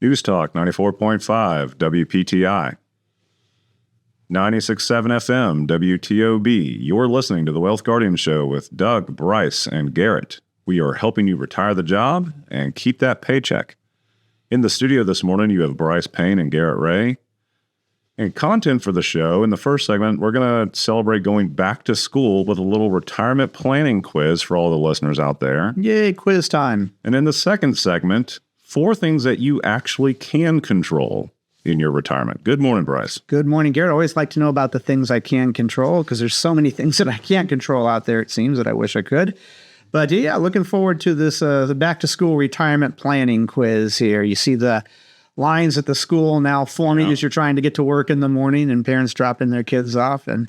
News Talk 94.5 WPTI. 96.7 FM WTOB. You're listening to the Wealth Guardian Show with Doug, Brice, and Garrett. We are helping you retire the job and keep that paycheck. In the studio this morning, you have Brice, Payne, and Garrett Ray. And content for the show, in the first segment, we're going to celebrate going back to school with a little retirement planning quiz for all the listeners out there. Yay, quiz time. And in the second segment, 4 things that you actually can control in your retirement. Good morning, Brice. Good morning, Garrett. I always like to know about the things I can control because there's so many things that I can't control out there, it seems, that I wish I could. But yeah, looking forward to this the back to school retirement planning quiz here. You see the lines at the school now forming as you're trying to get to work in the morning and parents dropping their kids off. And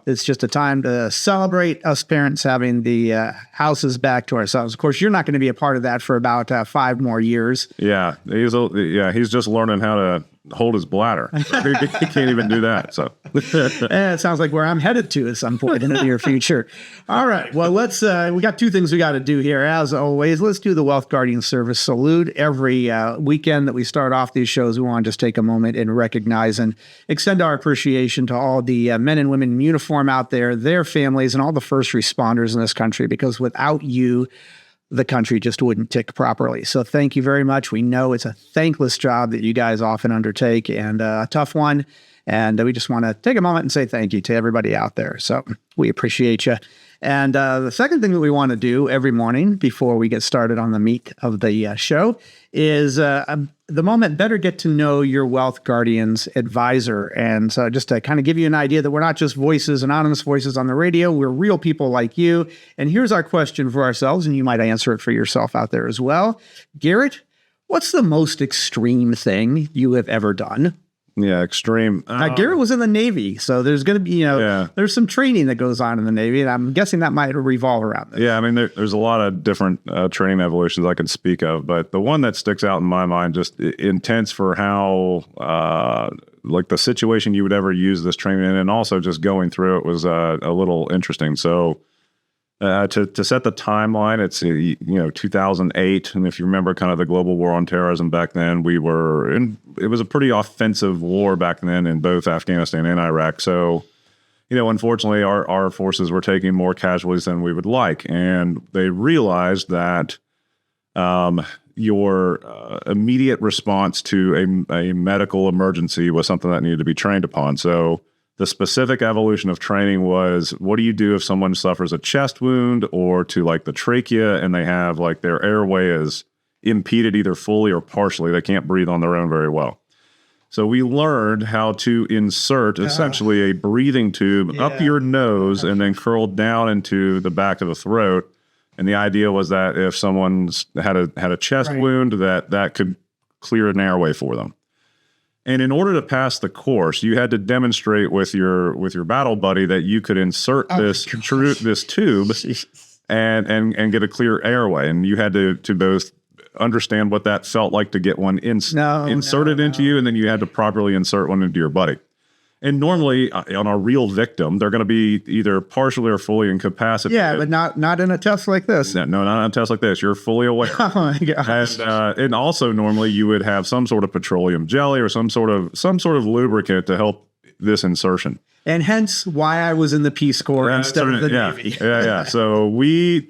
it's just a time to celebrate us parents having the houses back to ourselves. Of course, you're not going to be a part of that for about 5 more years. Yeah, he's just learning how to hold his bladder. He can't even do that. So it sounds like where I'm headed to at some point in the near future. All right. Well, let's we got 2 things we got to do here. As always, let's do the Wealth Guardian Service salute. Every weekend that we start off these shows, we want to just take a moment and recognize and extend our appreciation to all the men and women in uniform out there, their families, and all the first responders in this country, because without you, the country just wouldn't tick properly. So thank you very much. We know it's a thankless job that you guys often undertake and a tough one. And we just want to take a moment and say thank you to everybody out there. So we appreciate you. And the second thing that we want to do every morning before we get started on the meat of the show is the moment better get to know your Wealth Guardian's advisor. And so just to kind of give you an idea that we're not just voices, anonymous voices on the radio, we're real people like you. And here's our question for ourselves, and you might answer it for yourself out there as well. Garrett, what's the most extreme thing you have ever done? Yeah, extreme. Garrett was in the Navy, so there's going to be, there's some training that goes on in the Navy, and I'm guessing that might revolve around this. Yeah, I mean, there's a lot of different training evolutions I can speak of, but the one that sticks out in my mind, just intense for how, like the situation you would ever use this training in, and also just going through it was a little interesting. So to set the timeline, it's 2008, and if you remember kind of the global war on terrorism back then, it was a pretty offensive war back then in both Afghanistan and Iraq. So, unfortunately, our forces were taking more casualties than we would like, and they realized that your immediate response to a medical emergency was something that needed to be trained upon. So the specific evolution of training was, what do you do if someone suffers a chest wound or to like the trachea and they have like their airway is impeded either fully or partially? They can't breathe on their own very well. So we learned how to insert essentially a breathing tube up your nose and then curl down into the back of the throat. And the idea was that if someone had a chest wound, that could clear an airway for them. And in order to pass the course, you had to demonstrate with your battle buddy that you could insert this tube and get a clear airway. And you had to both understand what that felt like to get one inserted into you, and then you had to properly insert one into your buddy. And normally, on a real victim, they're going to be either partially or fully incapacitated. Yeah, but not in a test like this. No, not in a test like this. You're fully aware. Oh my gosh! And also, normally, you would have some sort of petroleum jelly or some sort of lubricant to help this insertion. And hence why I was in the Peace Corps instead of the Navy. Yeah. So we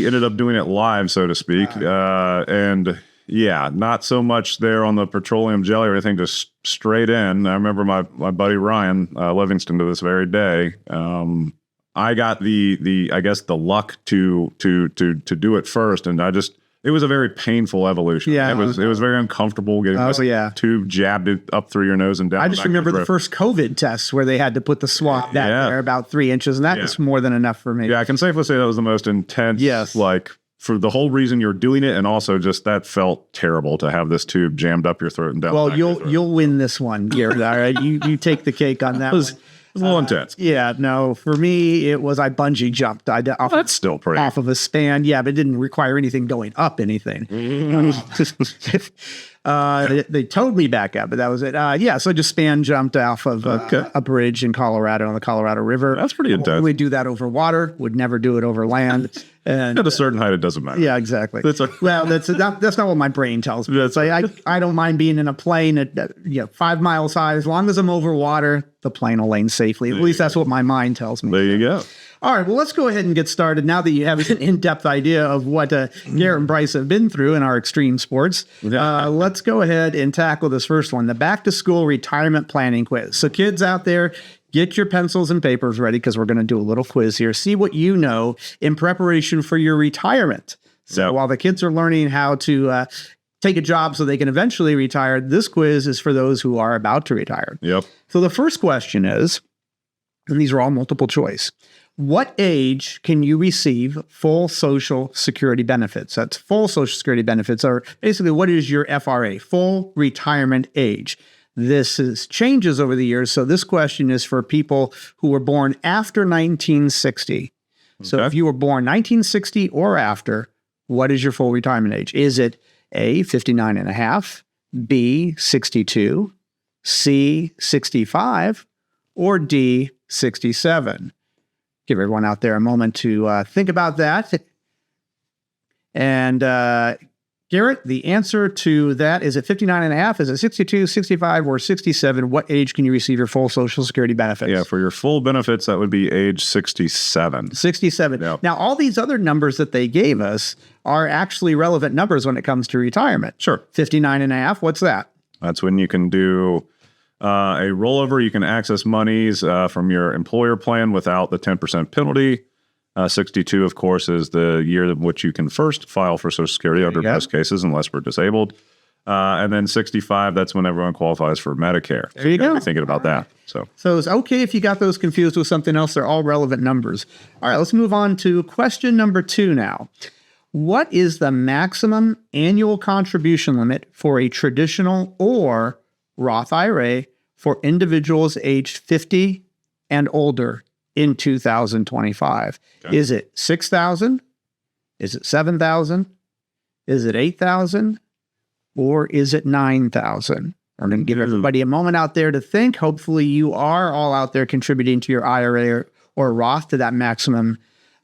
ended up doing it live, so to speak, and. Yeah, not so much there on the petroleum jelly or anything, just straight in. I remember my buddy Ryan Livingston to this very day. I got the luck to do it first, and it was a very painful evolution. Yeah, it was very uncomfortable getting the tube jabbed up through your nose and down. I just remember the first COVID tests where they had to put the swab back there about 3 inches, and that was more than enough for me. Yeah, I can safely say that was the most intense. Yes. For the whole reason you're doing it, and also just that felt terrible to have this tube jammed up your throat and down. Well, you'll win this one, Garrett. All right, you take the cake on that. It was a little intense. Yeah, no, for me it was I bungee jumped. That's still pretty off of a span. Yeah, but it didn't require anything going up anything. They towed me back up, but that was it. Yeah, so I just span jumped off of a bridge in Colorado on the Colorado River. That's pretty intense. We do that over water. Would never do it over land. And at a certain height, it doesn't matter. Yeah, exactly. That's not what my brain tells me. I don't mind being in a plane at 5 miles high as long as I'm over water. The plane will land safely. At least that's what my mind tells me. There you go. All right, well, let's go ahead and get started now that you have an in-depth idea of what Garrett and Brice have been through in our extreme sports. Let's go ahead and tackle this first one, the back-to-school retirement planning quiz. So kids out there, get your pencils and papers ready because we're going to do a little quiz here. See what you know in preparation for your retirement. So while the kids are learning how to take a job so they can eventually retire, this quiz is for those who are about to retire. Yep. So the first question is, and these are all multiple choice, what age can you receive full Social Security benefits? That's full Social Security benefits, or basically what is your FRA, full retirement age? This changes over the years. So this question is for people who were born after 1960. Okay. So if you were born 1960 or after, what is your full retirement age? Is it A, 59 and a half, B, 62, C, 65, or D, 67? Give everyone out there a moment to think about that. And Garrett, the answer to that, is it 59 and a half? Is it 62, 65, or 67? What age can you receive your full Social Security benefits? Yeah, for your full benefits, that would be age 67. 67. Yep. Now, all these other numbers that they gave us are actually relevant numbers when it comes to retirement. Sure. 59 and a half, what's that? That's when you can do a rollover. You can access monies from your employer plan without the 10% penalty. 62, of course, is the year in which you can first file for Social Security under most cases, unless we're disabled. And then 65, that's when everyone qualifies for Medicare. There you go. Be thinking about that. So it's okay if you got those confused with something else. They're all relevant numbers. All right, let's move on to question number 2 now. What is the maximum annual contribution limit for a traditional or Roth IRA for individuals aged 50 and older in 2025? Okay. Is it 6,000? Is it 7,000? Is it 8,000? Or is it 9,000? I'm going to give everybody a moment out there to think. Hopefully you are all out there contributing to your IRA or Roth to that maximum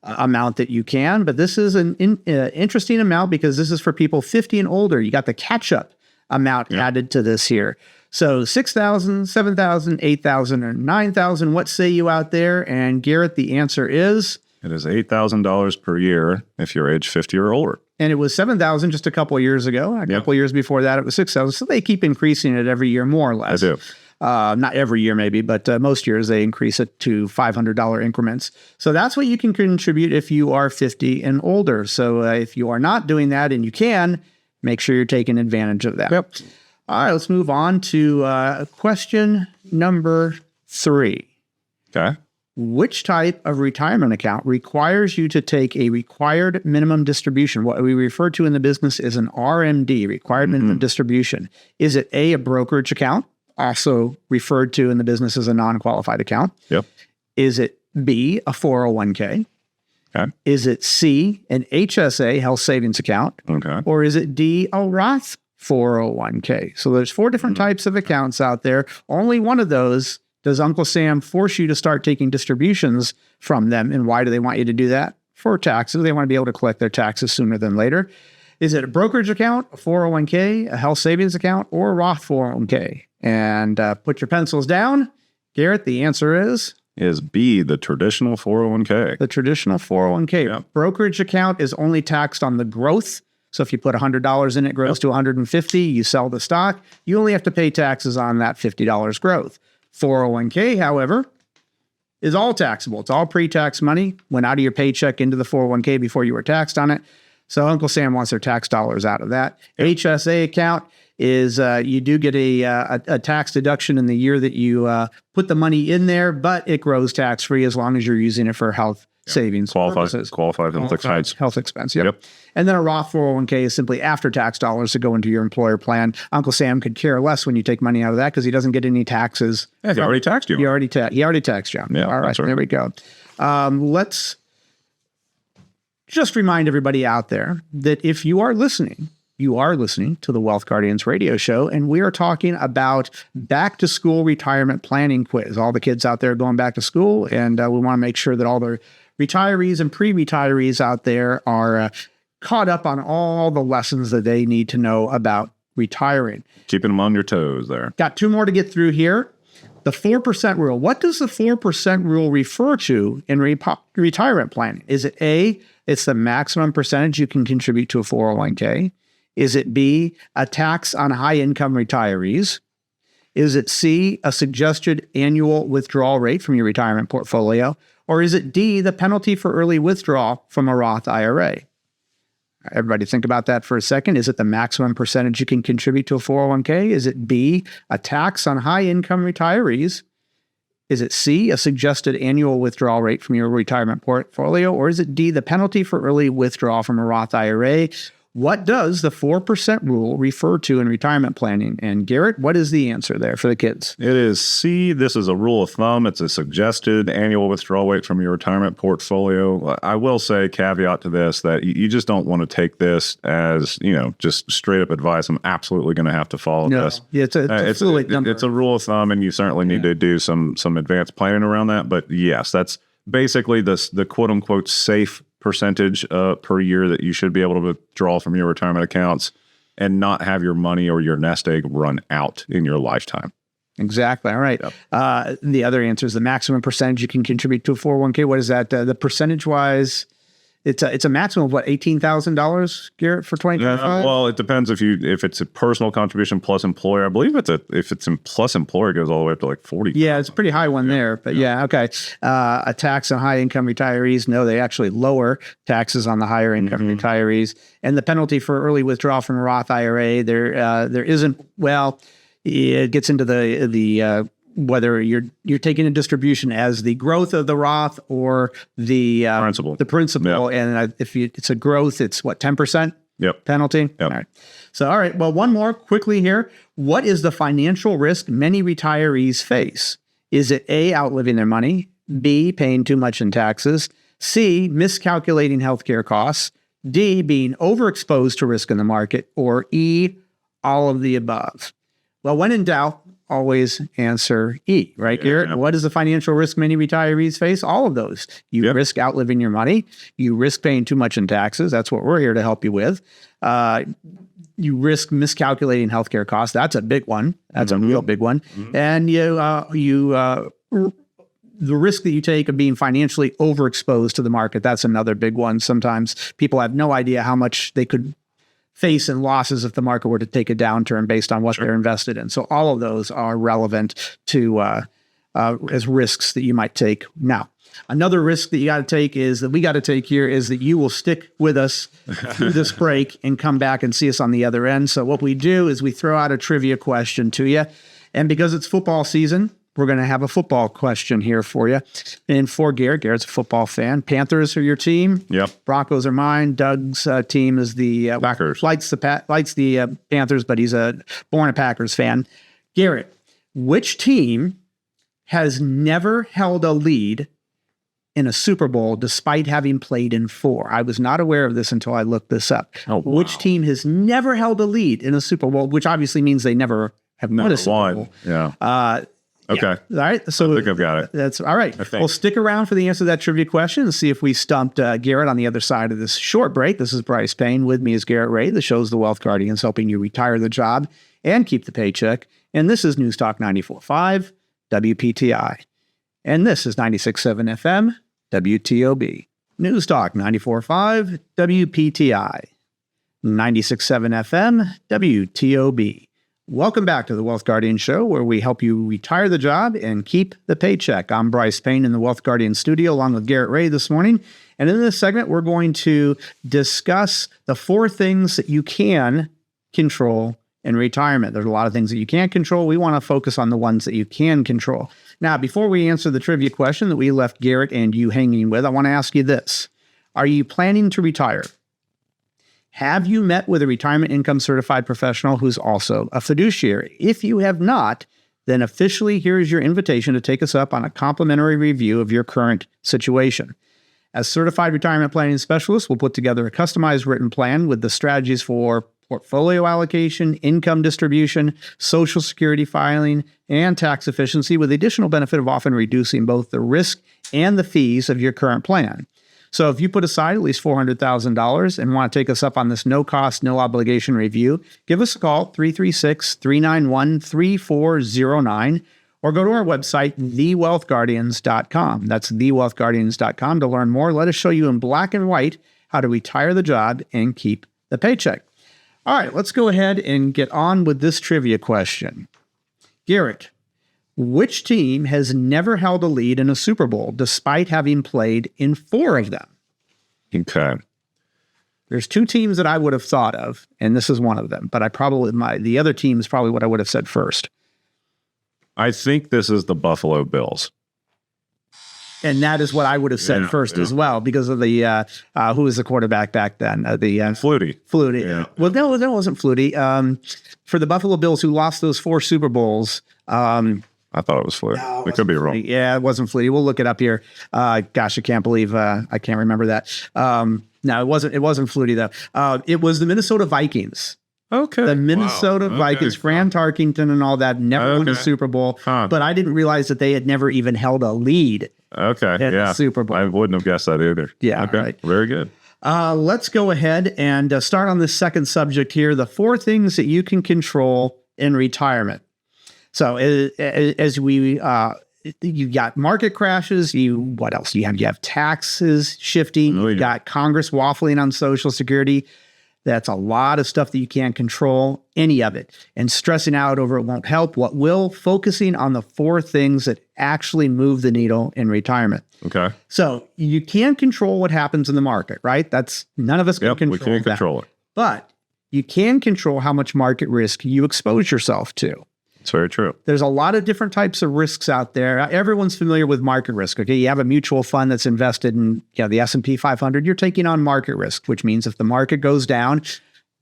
amount that you can. But this is an interesting amount because this is for people 50 and older. You got the catch-up amount added to this here. So 6,000, 7,000, 8,000, or 9,000. What say you out there? And Garrett, the answer is? It is $8,000 per year if you're age 50 or older. And it was 7,000 just a couple of years ago. A couple of years before that, it was 6,000. So they keep increasing it every year, more or less. They do. Not every year maybe, but most years they increase it to $500 increments. So that's what you can contribute if you are 50 and older. So if you are not doing that and you can, make sure you're taking advantage of that. Yep. All right, let's move on to question number 3. Okay. Which type of retirement account requires you to take a required minimum distribution? What we refer to in the business is an RMD, required minimum distribution. Is it A, a brokerage account, also referred to in the business as a non-qualified account? Yep. Is it B, a 401k? Okay. Is it C, an HSA, health savings account? Okay. Or is it D, a Roth 401k? So there's 4 different types of accounts out there. Only one of those does Uncle Sam force you to start taking distributions from them. And why do they want you to do that? For taxes. They want to be able to collect their taxes sooner than later. Is it a brokerage account, a 401k, a health savings account, or a Roth 401k? And put your pencils down. Garrett, the answer is B, the traditional 401k. The traditional 401k. Yep. Brokerage account is only taxed on the growth. So if you put $100 in, it grows to $150. You sell the stock. You only have to pay taxes on that $50 growth. 401k, however, is all taxable. It's all pre-tax money. Went out of your paycheck into the 401k before you were taxed on it. So Uncle Sam wants their tax dollars out of that. HSA account is you do get a tax deduction in the year that you put the money in there, but it grows tax-free as long as you're using it for health savings purposes. Qualified health expense. Health expense, yep. And then a Roth 401k is simply after-tax dollars that go into your employer plan. Uncle Sam could care less when you take money out of that because he doesn't get any taxes. Yeah, he already taxed you. He already taxed you. Yeah, all right, there we go. Let's just remind everybody out there that if you are listening, You are listening to the Wealth Guardians radio show, and we are talking about back to school retirement planning quiz. All the kids out there going back to school, and we want to make sure that all the retirees and pre-retirees out there are caught up on all the lessons that they need to know about retiring. Keeping them on your toes there. Got two more to get through here. The 4% rule. What does the 4% rule refer to in retirement planning? Is it A, it's the maximum percentage you can contribute to a 401k? Is it B, a tax on high-income retirees? Is it C, a suggested annual withdrawal rate from your retirement portfolio? Or is it D, the penalty for early withdrawal from a Roth IRA? Everybody think about that for a second. Is it the maximum percentage you can contribute to a 401k? Is it B, a tax on high-income retirees? Is it C, a suggested annual withdrawal rate from your retirement portfolio? Or is it D, the penalty for early withdrawal from a Roth IRA? What does the 4% rule refer to in retirement planning? And Garrett, what is the answer there for the kids? It is C. This is a rule of thumb. It's a suggested annual withdrawal rate from your retirement portfolio. I will say, caveat to this, that you just don't want to take this as, just straight up advice. I'm absolutely going to have to follow this. Yeah, it's a fluid number. It's a rule of thumb, and you certainly need to do some advanced planning around that. But yes, that's basically the quote unquote safe percentage per year that you should be able to withdraw from your retirement accounts and not have your money or your nest egg run out in your lifetime. Exactly. All right. Yep. The other answer is the maximum percentage you can contribute to a 401k. What is that? The percentage wise, it's a maximum of what, $18,000, Garrett, for 2025? Well, it depends if it's a personal contribution plus employer. I believe if it's in plus employer, it goes all the way up to like 40. Yeah, it's a pretty high one there. But okay. A tax on high income retirees. No, they actually lower taxes on the higher income retirees. And the penalty for early withdrawal from a Roth IRA, there isn't. Well, it gets into the whether you're taking a distribution as the growth of the Roth or the principal. The principal, Yep. and if it's a growth, it's what, 10%? Yep. Penalty. Yep. All right. So, all right. Well, one more quickly here. What is the financial risk many retirees face? Is it A, outliving their money? B, paying too much in taxes? C, miscalculating healthcare costs? D, being overexposed to risk in the market? Or E, all of the above? Well, when in doubt, always answer E, right, Garrett? Yeah. What is the financial risk many retirees face? All of those. You risk outliving your money. You risk paying too much in taxes. That's what we're here to help you with. You risk miscalculating healthcare costs. That's a big one. That's a real big one. And the risk that you take of being financially overexposed to the market, that's another big one. Sometimes people have no idea how much they could face in losses if the market were to take a downturn based on what they're invested in. So all of those are relevant to as risks that you might take. Now, another risk that you got to take is that we got to take here is that you will stick with us through this break and come back and see us on the other end. So what we do is we throw out a trivia question to you. And because it's football season, we're going to have a football question here for you. And for Garrett's a football fan. Panthers are your team. Yep. Broncos are mine. Doug's team is the Packers. Likes the Panthers, but he's born a Packers fan. Garrett, which team has never held a lead in a Super Bowl despite having played in 4? I was not aware of this until I looked this up. Oh, wow. Which team has never held a lead in a Super Bowl, which obviously means they never have won a Super Bowl. Yeah. Okay. Yeah. All right. So I think I've got it. That's all right. Well, stick around for the answer to that trivia question and see if we stumped Garrett on the other side of this short break. This is Brice Payne. With me is Garrett Ray. The show's The Wealth Guardians, helping you retire the job and keep the paycheck. And this is News Talk 94.5 WPTI. And this is 96.7 FM WTOB. News Talk 94.5 WPTI. 96.7 FM WTOB. Welcome back to the Wealth Guardian Show, where we help you retire the job and keep the paycheck. I'm Brice Payne in the Wealth Guardian studio, along with Garrett Ray this morning. And in this segment, we're going to discuss the 4 things that you can control in retirement. There's a lot of things that you can't control. We want to focus on the ones that you can control. Now, before we answer the trivia question that we left Garrett and you hanging with, I want to ask you this. Are you planning to retire? Have you met with a retirement income certified professional who's also a fiduciary? If you have not, then officially here is your invitation to take us up on a complimentary review of your current situation. As certified retirement planning specialists, we'll put together a customized written plan with the strategies for portfolio allocation, income distribution, Social Security filing, and tax efficiency, with the additional benefit of often reducing both the risk and the fees of your current plan. So if you put aside at least $400,000 and want to take us up on this no-cost, no-obligation review, give us a call, 336-391-3409, or go to our website, thewealthguardians.com. That's thewealthguardians.com to learn more. Let us show you in black and white how to retire the job and keep the paycheck. All right, let's go ahead and get on with this trivia question. Garrett, which team has never held a lead in a Super Bowl despite having played in 4 of them? Okay. There's 2 teams that I would have thought of, and this is one of them, but the other team is probably what I would have said first. I think this is the Buffalo Bills. And that is what I would have said first as well, because of the, who was the quarterback back then? Flutie. Flutie. Yeah. Well, no, that wasn't Flutie. For the Buffalo Bills, who lost those 4 Super Bowls. I thought it was Flutie. No, it could be wrong. Yeah, it wasn't Flutie. We'll look it up here. Gosh, I can't believe I can't remember that. No, it wasn't Flutie, though. It was the Minnesota Vikings. Okay. The Minnesota Vikings, Fran Tarkenton and all that, never won a Super Bowl. But I didn't realize that they had never even held a lead. Okay. The Super Bowl. I wouldn't have guessed that either. Yeah. Okay. Right. Very good. Let's go ahead and start on this second subject here, the 4 things that you can control in retirement. So as we, you got market crashes, what else? You have taxes shifting, you got Congress waffling on Social Security. That's a lot of stuff that you can't control, any of it. And stressing out over it won't help. What will? Focusing on the 4 things that actually move the needle in retirement. Okay. So you can't control what happens in the market, right? That's none of us can control we can't that. control it. But you can control how much market risk you expose yourself to. It's very true. There's a lot of different types of risks out there. Everyone's familiar with market risk. Okay, you have a mutual fund that's invested in the S&P 500. You're taking on market risk, which means if the market goes down,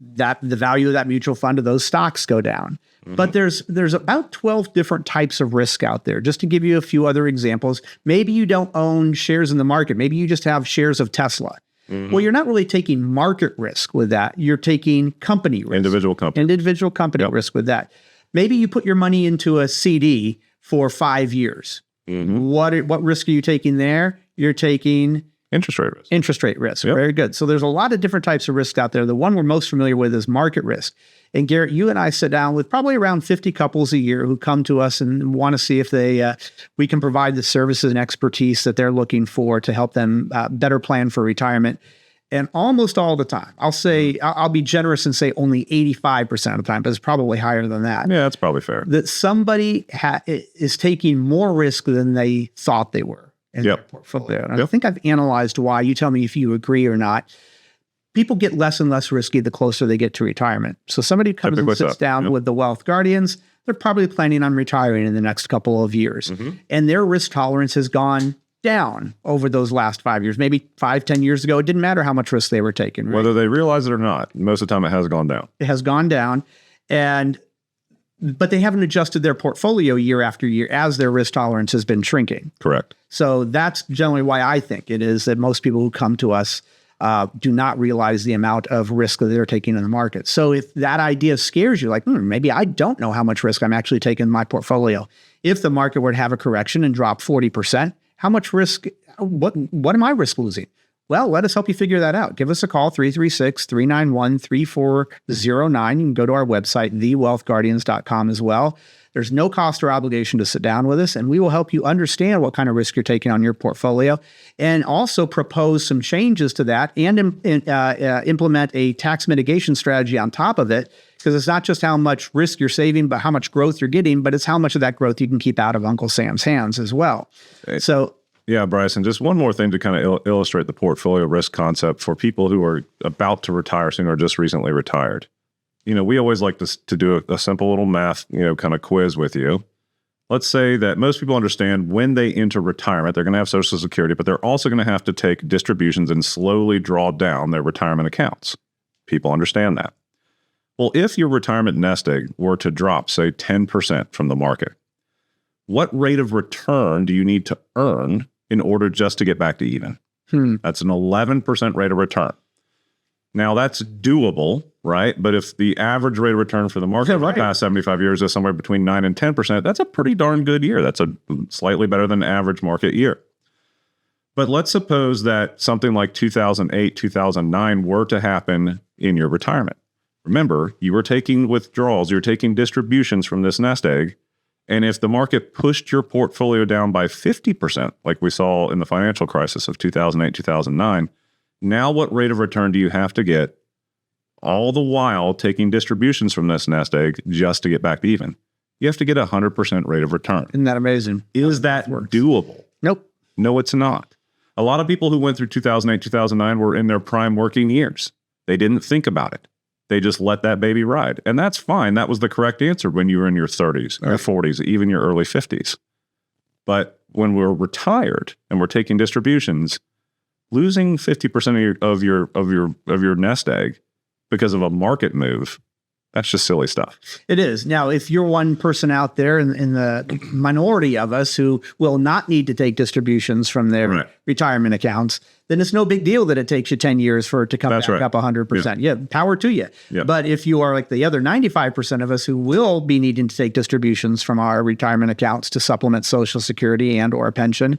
that the value of that mutual fund of those stocks go down. Mm-hmm. But there's about 12 different types of risk out there. Just to give you a few other examples, maybe you don't own shares in the market. Maybe you just have shares of Tesla. Mm-hmm. Well, you're not really taking market risk with that. You're taking company risk. Individual company risk with that. Maybe you put your money into a CD for 5 years. Mm-hmm. What risk are you taking there? You're taking interest rate risk. Interest rate risk. Yep. Very good. So there's a lot of different types of risk out there. The one we're most familiar with is market risk. And Garrett, you and I sit down with probably around 50 couples a year who come to us and want to see if we can provide the services and expertise that they're looking for to help them better plan for retirement. And almost all the time, I'll be generous and say only 85% of the time, but it's probably higher than that. Yeah, that's probably fair. That somebody is taking more risk than they thought they were in their portfolio. And I think I've analyzed why. You tell me if you agree or not. People get less and less risky the closer they get to retirement. So somebody comes and sits down with the Wealth Guardians, they're probably planning on retiring in the next couple of years. Mm-hmm. And their risk tolerance has gone down over those last 5 years. Maybe 5-10 years ago, it didn't matter how much risk they were taking. Right? Whether they realize it or not, most of the time it has gone down. It has gone down, but they haven't adjusted their portfolio year after year as their risk tolerance has been shrinking. Correct. So that's generally why I think it is that most people who come to us do not realize the amount of risk that they're taking in the market. So if that idea scares you, like, maybe I don't know how much risk I'm actually taking in my portfolio. If the market were to have a correction and drop 40%, how much risk, what am I risk losing? Well, let us help you figure that out. Give us a call, 336-391-3409. You can go to our website, thewealthguardians.com as well. There's no cost or obligation to sit down with us, and we will help you understand what kind of risk you're taking on your portfolio and also propose some changes to that and implement a tax mitigation strategy on top of it, because it's not just how much risk you're saving, but how much growth you're getting, but it's how much of that growth you can keep out of Uncle Sam's hands as well. So, yeah, Brice, and just one more thing to kind of illustrate the portfolio risk concept for people who are about to retire soon or just recently retired. We always like to do a simple little math, kind of quiz with you. Let's say that most people understand when they enter retirement, they're going to have Social Security, but they're also going to have to take distributions and slowly draw down their retirement accounts. People understand that. Well, if your retirement nest egg were to drop, say, 10% from the market, what rate of return do you need to earn in order just to get back to even? That's an 11% rate of return. Now that's doable, right? But if the average rate of return for the market for the past 75 years is somewhere between 9 and 10%, that's a pretty darn good year. That's a slightly better than average market year. But let's suppose that something like 2008, 2009 were to happen in your retirement. Remember, you were taking withdrawals, you're taking distributions from this nest egg. And if the market pushed your portfolio down by 50%, like we saw in the financial crisis of 2008, 2009, now what rate of return do you have to get, all the while taking distributions from this nest egg just to get back to even? You have to get 100% rate of return. Isn't that amazing? Is that doable? Nope. No, it's not. A lot of people who went through 2008, 2009 were in their prime working years. They didn't think about it. They just let that baby ride. And that's fine. That was the correct answer when you were in your 30s, your 40s, even your early 50s. But when we're retired and we're taking distributions, losing 50% of your nest egg because of a market move, that's just silly stuff. It is. Now, if you're one person out there in the minority of us who will not need to take distributions from their retirement accounts, then it's no big deal that it takes you 10 years for it to come back up 100%. Yeah, power to you. Yeah. But if you are like the other 95% of us who will be needing to take distributions from our retirement accounts to supplement Social Security and or a pension,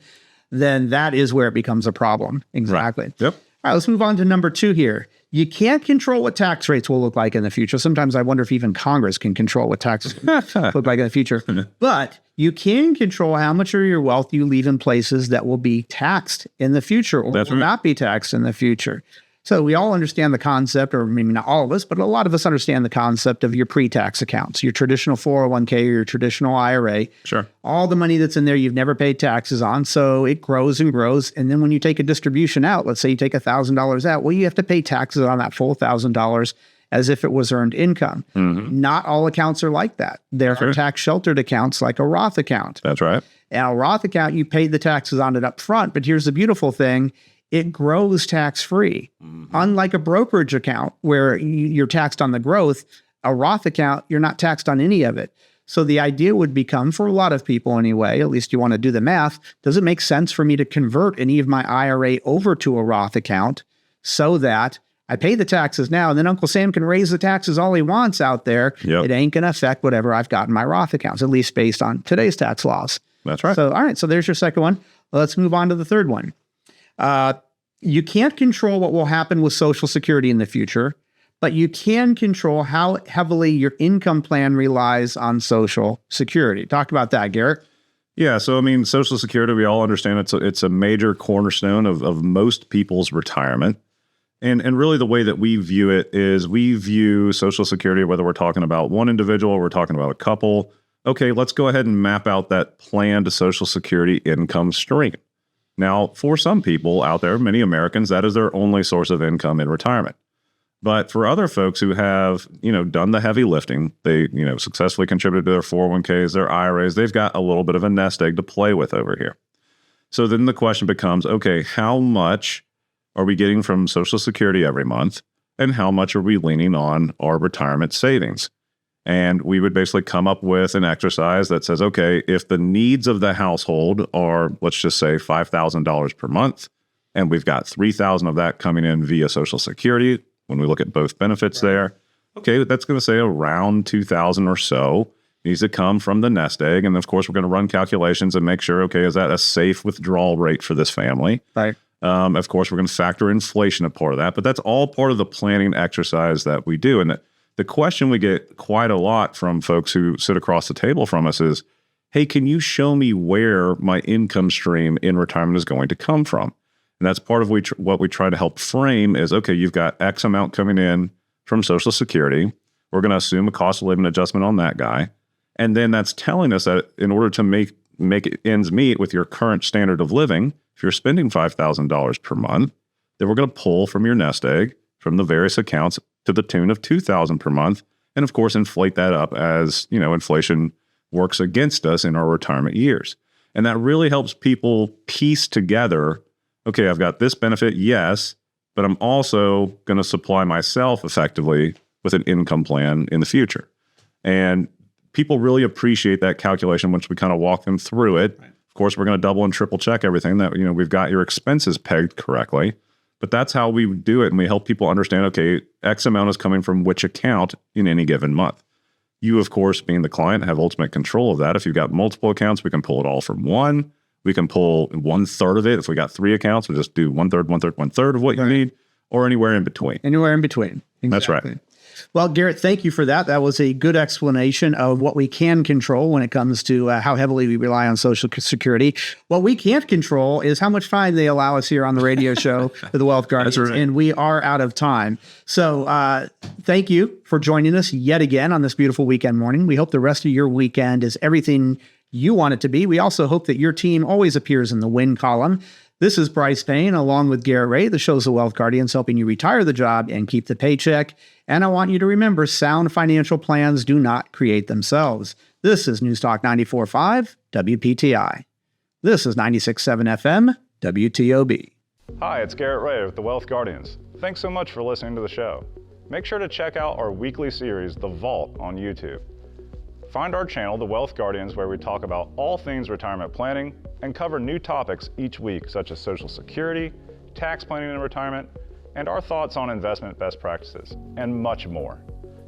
then that is where it becomes a problem. Exactly. Right. Yep. All right, let's move on to number 2 here. You can't control what tax rates will look like in the future. Sometimes I wonder if even Congress can control what taxes look like in the future. But you can control how much of your wealth you leave in places that will be taxed in the future or will not be taxed in the future. So we all understand the concept, or maybe not all of us, but a lot of us understand the concept of your pre-tax accounts, your traditional 401k or your traditional IRA. Sure. All the money that's in there you've never paid taxes on, so it grows and grows. And then when you take a distribution out, let's say you take $1,000 out, well, you have to pay taxes on that full $1,000 as if it was earned income. Mm-hmm. Not all accounts are like that. There are tax-sheltered accounts like a Roth account. That's right. And a Roth account, you pay the taxes on it up front, but here's the beautiful thing. It grows tax-free. Mm-hmm. Unlike a brokerage account where you're taxed on the growth, a Roth account, you're not taxed on any of it. So the idea would become, for a lot of people anyway, at least you want to do the math, does it make sense for me to convert any of my IRA over to a Roth account so that I pay the taxes now, and then Uncle Sam can raise the taxes all he wants out there. Yep. It ain't going to affect whatever I've got in my Roth accounts, at least based on today's tax laws. That's right. So, all right, so there's your second one. Let's move on to the third one. You can't control what will happen with Social Security in the future, but you can control how heavily your income plan relies on Social Security. Talk about that, Garrett. Yeah, so I mean, Social Security, we all understand it's a major cornerstone of most people's retirement. And really the way that we view it is we view Social Security, whether we're talking about one individual or we're talking about a couple. Okay, let's go ahead and map out that planned Social Security income stream. Now, for some people out there, many Americans, that is their only source of income in retirement. But for other folks who have, done the heavy lifting, they, successfully contributed to their 401ks, their IRAs, they've got a little bit of a nest egg to play with over here. So then the question becomes, okay, how much are we getting from Social Security every month? And how much are we leaning on our retirement savings? And we would basically come up with an exercise that says, okay, if the needs of the household are, let's just say $5,000 per month, and we've got $3,000 of that coming in via Social Security, when we look at both benefits there, okay, that's going to say around $2,000 or so needs to come from the nest egg. And of course, we're going to run calculations and make sure, okay, is that a safe withdrawal rate for this family? Right. Of course, we're going to factor inflation a part of that, but that's all part of the planning exercise that we do. And the question we get quite a lot from folks who sit across the table from us is, hey, can you show me where my income stream in retirement is going to come from? And that's part of what we try to help frame is, okay, you've got X amount coming in from Social Security. We're going to assume a cost of living adjustment on that guy. And then that's telling us that in order to make ends meet with your current standard of living, if you're spending $5,000 per month, then we're going to pull from your nest egg from the various accounts to the tune of $2,000 per month. And of course, inflate that up as, inflation works against us in our retirement years. And that really helps people piece together, okay, I've got this benefit, yes, but I'm also going to supply myself effectively with an income plan in the future. And people really appreciate that calculation once we kind of walk them through it. Right. Of course, we're going to double and triple check everything that, we've got your expenses pegged correctly. But that's how we do it. And we help people understand, okay, X amount is coming from which account in any given month. You, of course, being the client, have ultimate control of that. If you've got multiple accounts, we can pull it all from one. We can pull 1/3 of it. If we got 3 accounts, we'll just do 1/3, 1/3, 1/3 of what you need, or anywhere in between. Anywhere in between. Exactly. That's right. Well, Garrett, thank you for that. That was a good explanation of what we can control when it comes to how heavily we rely on Social Security. What we can't control is how much time they allow us here on the radio show for the Wealth Guardians, That's right. and we are out of time. So thank you for joining us yet again on this beautiful weekend morning. We hope the rest of your weekend is everything you want it to be. We also hope that your team always appears in the win column. This is Brice Payne, along with Garrett Ray. The show's The Wealth Guardians, helping you retire the job and keep the paycheck. And I want you to remember, sound financial plans do not create themselves. This is News Talk 94.5 WPTI. This is 96.7 FM WTOB. Hi, it's Garrett Ray with The Wealth Guardians. Thanks so much for listening to the show. Make sure to check out our weekly series, The Vault, on YouTube. Find our channel, The Wealth Guardians, where we talk about all things retirement planning and cover new topics each week, such as Social Security, tax planning in retirement, and our thoughts on investment best practices, and much more.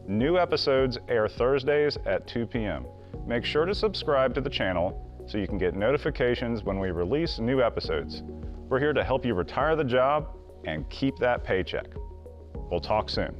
New episodes air Thursdays at 2 p.m. Make sure to subscribe to the channel so you can get notifications when we release new episodes. We're here to help you retire the job and keep that paycheck. We'll talk soon.